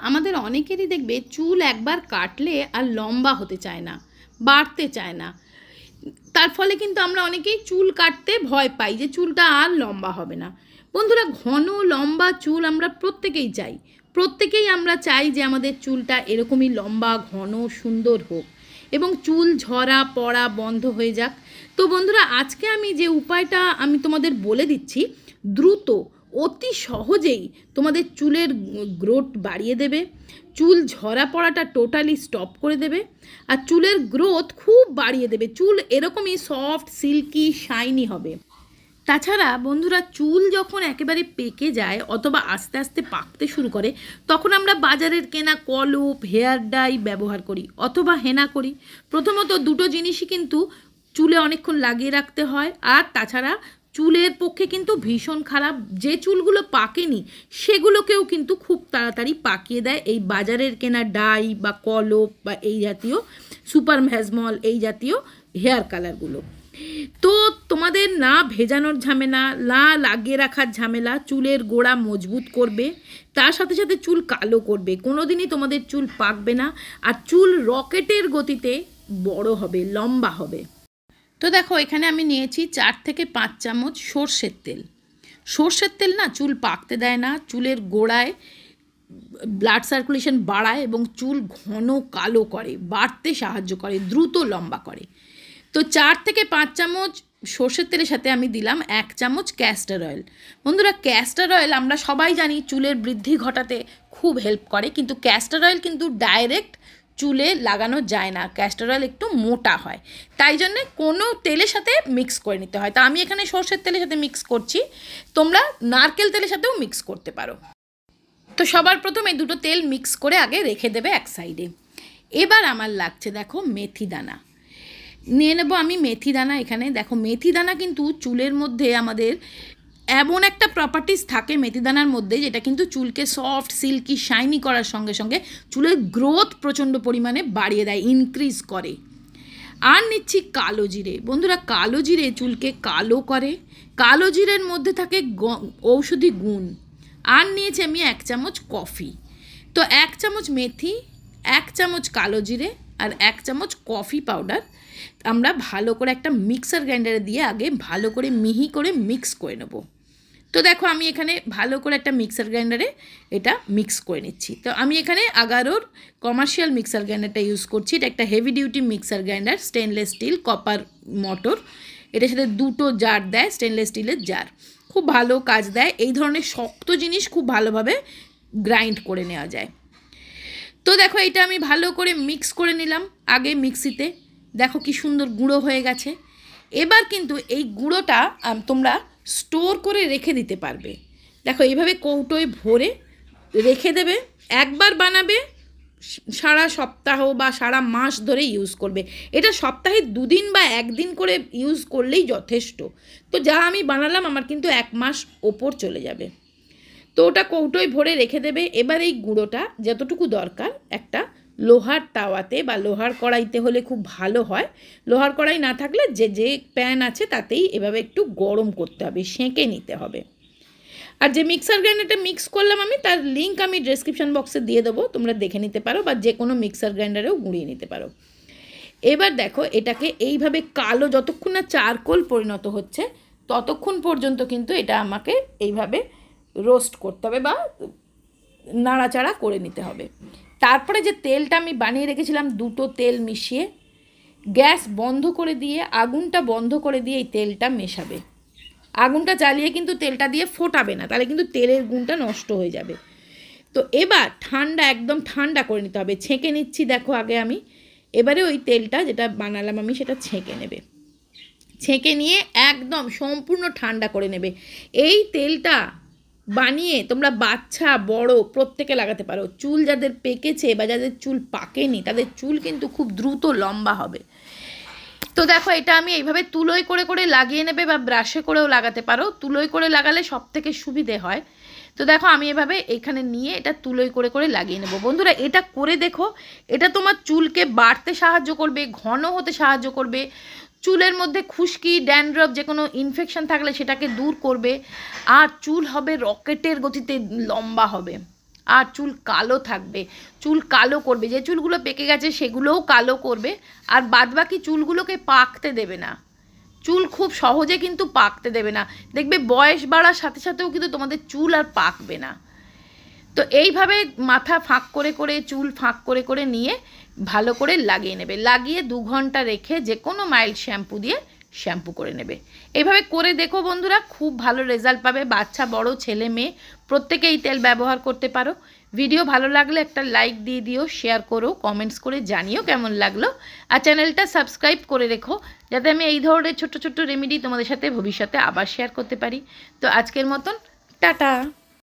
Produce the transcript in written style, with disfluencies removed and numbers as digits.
আমাদের অনেকেরই দেখবে চুল একবার কাটলে আর লম্বা হতে চায় না, বাড়তে চায় না। তার ফলে কিন্তু আমরা অনেকেই চুল কাটতে ভয় পাই যে চুলটা আর লম্বা হবে না। বন্ধুরা, ঘন লম্বা চুল আমরা প্রত্যেকেই আমরা চাই যে আমাদের চুলটা এরকমই লম্বা, ঘন, সুন্দর হোক এবং চুল ঝরা পড়া বন্ধ হয়ে যাক। তো বন্ধুরা, আজকে আমি যে উপায়টা আমি তোমাদের বলে দিচ্ছি, দ্রুত অতি সহজেই তোমাদের চুলের গ্রোথ বাড়িয়ে দেবে, চুল ঝরা পড়াটা টোটালি স্টপ করে দেবে আর চুলের গ্রোথ খুব বাড়িয়ে দেবে। চুল এরকমই সফট, সিল্কি, শাইনি হবে। তাছাড়া বন্ধুরা, চুল যখন একেবারে পেকে যায় অথবা আস্তে আস্তে পাকতে শুরু করে, তখন আমরা বাজারের কেনা কলপ, হেয়ার ডাই ব্যবহার করি অথবা হেনা করি। প্রথমত দুটো জিনিসই কিন্তু চুলে অনেকক্ষণ লাগিয়ে রাখতে হয়, আর তাছাড়া চুলের পক্ষে কিন্তু ভীষণ খারাপ। যে চুলগুলো পাকেনি সেগুলোকেও কিন্তু খুব তাড়াতাড়ি পাকিয়ে দেয় এই বাজারের কেনা ডাই বা কলপ বা এই জাতীয় সুপার ভ্যাজমল, এই জাতীয় হেয়ার কালারগুলো। তো তোমাদের না ভেজানোর ঝামেলা, না লাগিয়ে রাখার ঝামেলা, চুলের গোড়া মজবুত করবে, তার সাথে সাথে চুল কালো করবে, কোনো দিনই তোমাদের চুল পাকবে না, আর চুল রকেটের গতিতে বড় হবে, লম্বা হবে। তো দেখো, এখানে আমি নিয়েছি 4 থেকে 5 চামচ সর্ষের তেল। সর্ষের তেল না চুল পাকতে দেয় না, চুলের গোড়ায় ব্লাড সার্কুলেশন বাড়ায় এবং চুল ঘন কালো করে, বাড়তে সাহায্য করে, দ্রুত লম্বা করে। তো 4 থেকে 5 চামচ সর্ষের তেলের সাথে আমি দিলাম 1 চামচ ক্যাস্টর অয়েল। বন্ধুরা, ক্যাস্টর অয়েল আমরা সবাই জানি চুলের বৃদ্ধি ঘটাতে খুব হেল্প করে, কিন্তু ক্যাস্টর অয়েল কিন্তু ডাইরেক্ট চুলে লাগানো যায় না। ক্যাস্টর অয়েল একটু মোটা হয়, তাই জন্যে কোনো তেলের সাথে মিক্স করে নিতে হয়। তা আমি এখানে সর্ষের তেলের সাথে মিক্স করছি, তোমরা নারকেল তেলের সাথেও মিক্স করতে পারো। তো সবার প্রথমে দুটো তেল মিক্স করে আগে রেখে দেবে এক সাইডে। এবার আমার লাগছে দেখো মেথি দানা, নিয়ে নেবো আমি মেথি দানা। এখানে দেখো, মেথি দানা কিন্তু চুলের মধ্যে আমাদের এমন একটা প্রপার্টিস থাকে মেথি দানার মধ্যে, যেটা কিন্তু চুলকে সফট, সিল্কি, শাইনি করার সঙ্গে সঙ্গে চুলের গ্রোথ প্রচণ্ড পরিমাণে বাড়িয়ে দেয়, ইনক্রিজ করে। আর নিচ্ছি কালো জিরে। বন্ধুরা, কালো জিরে চুলকে কালো করে, কালো জিরের মধ্যে থাকে ঔষধি গুণ। আর নিয়েছি আমি 1 চামচ কফি। তো 1 চামচ মেথি, 1 চামচ কালো জিরে আর 1 চামচ কফি পাউডার আমরা ভালো করে একটা মিক্সার গ্রাইন্ডারে দিয়ে আগে ভালো করে মিহি করে মিক্স করে নেব। তো দেখো, আমি এখানে ভালো করে একটা মিক্সার গ্রাইন্ডারে এটা মিক্স করে নিচ্ছি। তো আমি এখানে আগারোর কমার্শিয়াল মিক্সার গ্রাইন্ডারটা ইউজ করছি। এটা একটা heavy duty mixer grinder, stainless steel, copper motor. এটার সাথে 2টো জার দেয়, স্টেনলেস স্টিলের জার, খুব ভালো কাজ দেয়। এই ধরনের শক্ত জিনিস খুব ভালোভাবে গ্রাইন্ড করে নেওয়া যায়। তো দেখো, এটা আমি ভালো করে মিক্স করে নিলাম আগে মিক্সিতে। দেখো কি সুন্দর গুঁড়ো হয়ে গেছে। এবার কিন্তু এই গুঁড়োটা তোমরা স্টোর করে রেখে দিতে পারবে। দেখো, এইভাবে কৌটোয় ভরে রেখে দেবে। একবার বানাবে, সারা সপ্তাহ বা সারা মাস ধরে ইউজ করবে। এটা সপ্তাহে 2 দিন বা 1 দিন করে ইউজ করলেই যথেষ্ট। তো যা আমি বানালাম আমার কিন্তু 1 মাস ওপর চলে যাবে। তো ওটা কৌটোয় ভরে রেখে দেবে। এবার এই গুঁড়োটা যতটুকু দরকার একটা লোহার তাওয়াতে বা লোহার কড়াইতে হলে খুব ভালো হয়। লোহার কড়াই না থাকলে যে প্যান আছে তাতেই এভাবে একটু গরম করতে হবে, সেঁকে নিতে হবে। আর যে মিক্সার গ্রাইন্ডারটা মিক্স করলাম আমি, তার লিঙ্ক আমি ডেসক্রিপশন বক্সে দিয়ে দেবো, তোমরা দেখে নিতে পারো বা যে কোনো মিক্সার গ্রাইন্ডারেও গুঁড়িয়ে নিতে পারো। এবার দেখো, এটাকে এইভাবে কালো যতক্ষণ না চারকোল পরিণত হচ্ছে ততক্ষণ পর্যন্ত কিন্তু এটা আমাকে এইভাবে রোস্ট করতে হবে বা নাড়াচাড়া করে নিতে হবে। তারপরে যে তেলটা আমি বানিয়ে রেখেছিলাম, 2টো তেল মিশিয়ে গ্যাস বন্ধ করে দিয়ে, আগুনটা বন্ধ করে দিয়ে এই তেলটা মেশাবে। আগুনটা জ্বালিয়ে কিন্তু তেলটা দিয়ে ফোটাবে না, তাহলে কিন্তু তেলের গুণটা নষ্ট হয়ে যাবে। তো এবার একদম ঠান্ডা করে নিতে হবে। ছেঁকে নিচ্ছি দেখো আগে আমি। এবারে ওই তেলটা যেটা বানালাম আমি সেটা ছেঁকে নেবে। ছেঁকে নিয়ে একদম সম্পূর্ণ ঠান্ডা করে নেবে। এই তেলটা বানিয়ে তোমরা বাচ্চা বড় প্রত্যেকে লাগাতে পারো। চুল যাদের পেকেছে বা যাদের চুল পাকেনি তাদের চুল কিন্তু খুব দ্রুত লম্বা হবে। তো দেখো, এটা আমি এইভাবে তুলোয় করে করে লাগিয়ে নেবে বা ব্রাশে করেও লাগাতে পারো। তুলোয় করে লাগালে সব থেকে সুবিধে হয়। তো দেখো, আমি এভাবে এখানে নিয়ে এটা তুলোয় করে করে লাগিয়ে নেব। বন্ধুরা, এটা করে দেখো, এটা তোমার চুলকে বাড়তে সাহায্য করবে, ঘন হতে সাহায্য করবে, চুলের মধ্যে খুশকি, ড্যান্ড্রফ, যে কোনো ইনফেকশন থাকলে সেটাকে দূর করবে, আর চুল হবে রকেটের গতিতে লম্বা হবে। আর চুল কালো থাকবে, চুল কালো করবে, যে চুলগুলো পেকে গেছে সেগুলোও কালো করবে, আর বাদবাকি চুলগুলোকে পাকতে দেবে না। চুল খুব সহজে কিন্তু পাকতে দেবে না, দেখবে বয়স বাড়ার সাথে সাথেও কিন্তু তোমাদের চুল আর পাকবে না। তো এইভাবে মাথা ফাঁক করে করে, চুল ফাঁক করে করে নিয়ে ভালো করে লাগিয়ে নেবে, লাগিয়ে 2 ঘন্টা রেখে যে কোনো মাইল্ড শ্যাম্পু দিয়ে শ্যাম্পু করে নেবে। এইভাবে করে দেখো বন্ধুরা, খুব ভালো রেজাল্ট পাবে। বাচ্চা বড় ছেলে মেয়ে প্রত্যেকে এই তেল ব্যবহার করতে পারো। ভিডিও ভালো লাগলে একটা লাইক দিয়ে দিও, শেয়ার করো, কমেন্টস করে জানিও কেমন লাগলো, আর চ্যানেলটা সাবস্ক্রাইব করে রেখো যাতে আমি এই ধরনের ছোট্ট ছোট্ট রেমেডি তোমাদের সাথে ভবিষ্যতে আবার শেয়ার করতে পারি। তো আজকের মতন টাটা।